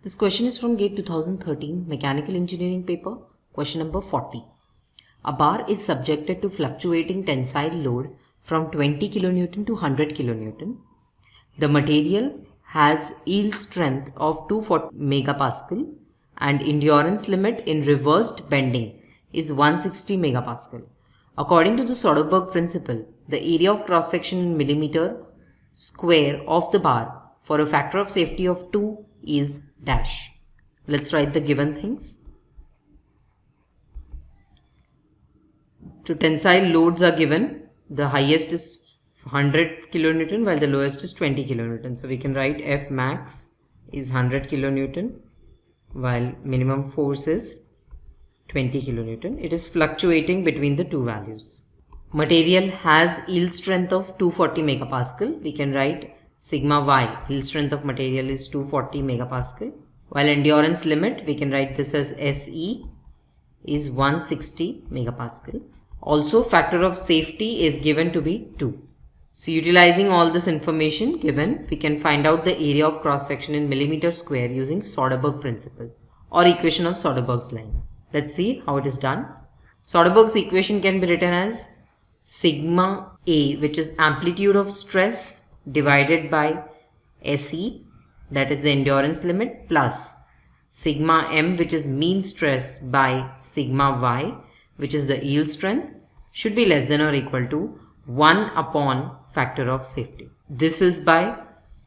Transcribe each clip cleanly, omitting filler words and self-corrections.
This question is from GATE 2013 Mechanical Engineering paper, question number 40. A bar is subjected to fluctuating tensile load from 20 kN to 100 kN. The material has yield strength of 240 MPa and endurance limit in reversed bending is 160 MPa. According to the Soderberg principle, the area of cross section in millimeter square of the bar for a factor of safety of 2 is dash. Let's write the given things. So tensile loads are given. The highest is 100 kN while the lowest is 20 kN. So we can write F max is 100 kN while minimum force is 20 kN. It is fluctuating between the two values. Material has yield strength of 240 MPa. We can write sigma y, yield strength of material is 240 MPa. While endurance limit, we can write this as SE is 160 MPa. Also, factor of safety is given to be 2. So, utilizing all this information given, we can find out the area of cross section in millimeter square using Soderberg principle or equation of Soderberg's line. Let's see how it is done. Soderberg's equation can be written as sigma A, which is amplitude of stress divided by SE, that is the endurance limit, plus sigma M, which is mean stress, by sigma Y, which is the yield strength, should be less than or equal to 1 upon factor of safety. This is by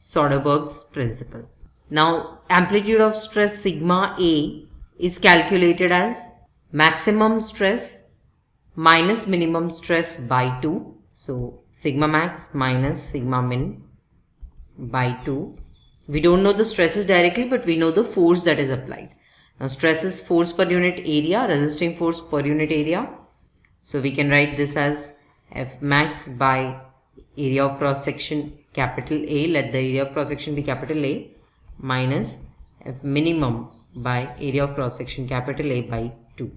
Soderberg's principle. Now, amplitude of stress sigma A is calculated as maximum stress minus minimum stress by 2. So, sigma max minus sigma min by 2. We don't know the stresses directly, but we know the force that is applied. Now, stress is force per unit area, resisting force per unit area. So, we can write this as F max by area of cross section capital A, let the area of cross section be capital A, minus F minimum by area of cross section capital A by 2.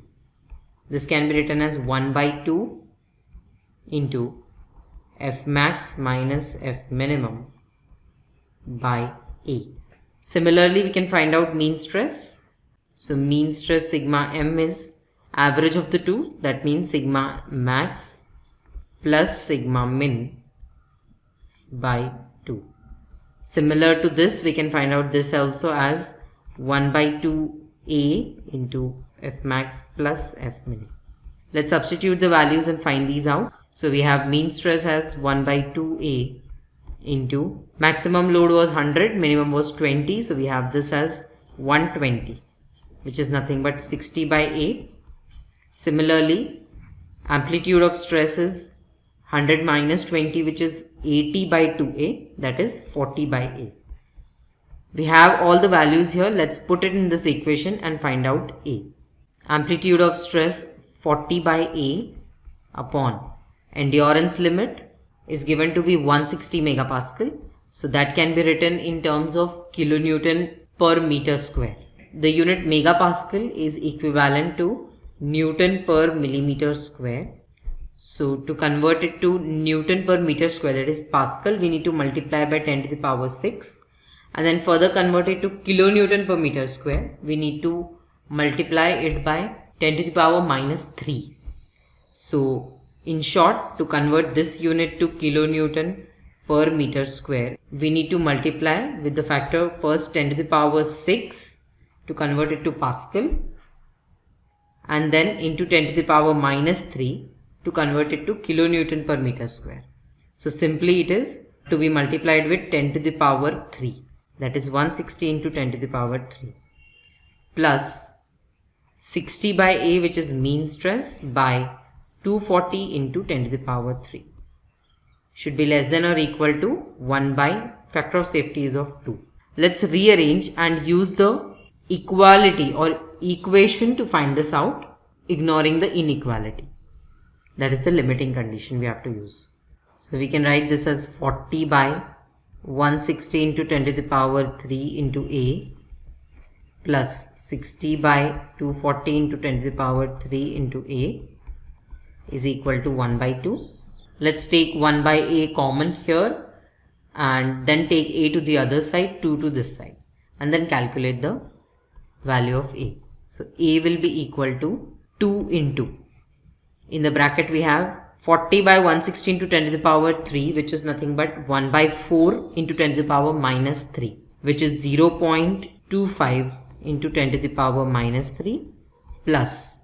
This can be written as 1 by 2 into F max minus F minimum by A. Similarly, we can find out mean stress. So, mean stress sigma M is average of the two, that means sigma max plus sigma min by 2. Similar to this, we can find out this also as 1 by 2A into F max plus F min. Let's substitute the values and find these out. So, we have mean stress as 1 by 2A into maximum load was 100, minimum was 20. So, we have this as 120, which is nothing but 60 by A. Similarly, amplitude of stress is 100 minus 20, which is 80 by 2A, that is 40 by A. We have all the values here. Let's put it in this equation and find out A. Amplitude of stress 40 by A upon endurance limit is given to be 160 MPa. So that can be written in terms of kilonewton per meter square. The unit megapascal is equivalent to Newton per millimeter square. So to convert it to Newton per meter square, that is Pascal, we need to multiply by 10 to the power 6. And then further convert it to kilonewton per meter square, we need to multiply it by 10 to the power minus 3. So in short, to convert this unit to kilonewton per meter square, we need to multiply with the factor first 10 to the power 6 to convert it to Pascal, and then into 10 to the power minus 3 to convert it to kilonewton per meter square. So simply it is to be multiplied with 10 to the power 3, that is 160 into 10 to the power 3, plus 60 by A, which is mean stress, by 240 into 10 to the power 3 should be less than or equal to 1 by factor of safety is of 2. Let's rearrange and use the equality or equation to find this out, ignoring the inequality. That is the limiting condition we have to use. So we can write this as 40 by 160 into 10 to the power 3 into A plus 60 by 240 into 10 to the power 3 into A is equal to 1 by 2. Let's take 1 by A common here and then take A to the other side, 2 to this side. and then calculate the value of A. So A will be equal to 2 into, in the bracket we have 40 by 116 to 10 to the power 3, which is nothing but 1 by 4 into 10 to the power minus 3, which is 0.25 into 10 to the power minus 3, plus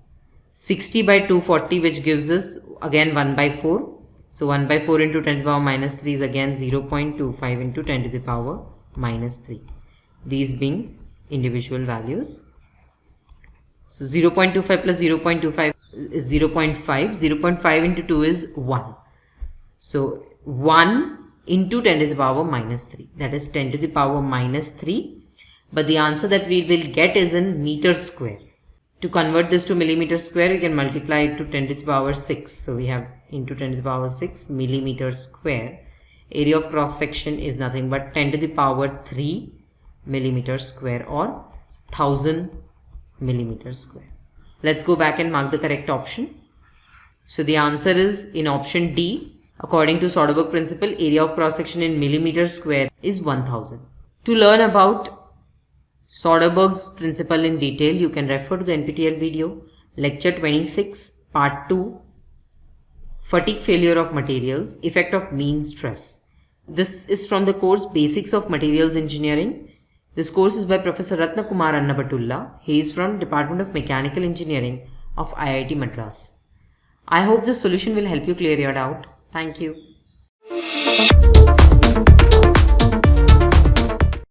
60 by 240, which gives us again 1 by 4. So 1 by 4 into 10 to the power minus 3 is again 0.25 into 10 to the power minus 3. These being individual values. So 0.25 plus 0.25 is 0.5. 0.5 into 2 is 1. So 1 into 10 to the power minus 3. That is 10 to the power minus 3. But the answer that we will get is in meters square. To convert this to millimeter square, we can multiply it to 10 to the power 6. So we have into 10 to the power 6 millimeter square. Area of cross section is nothing but 10 to the power 3 millimeter square, or 1000 millimeter square. Let's go back and mark the correct option. So the answer is in option D. According to Soderberg principle, area of cross section in millimeter square is 1000. To learn about Soderberg's principle in detail, you can refer to the NPTEL video, lecture 26, part 2, fatigue failure of materials, effect of mean stress. This is from the course Basics of Materials Engineering. This course is by Professor Ratnakumar Annapatulla. He is from Department of Mechanical Engineering of IIT Madras. I hope this solution will help you clear your doubt. Thank you.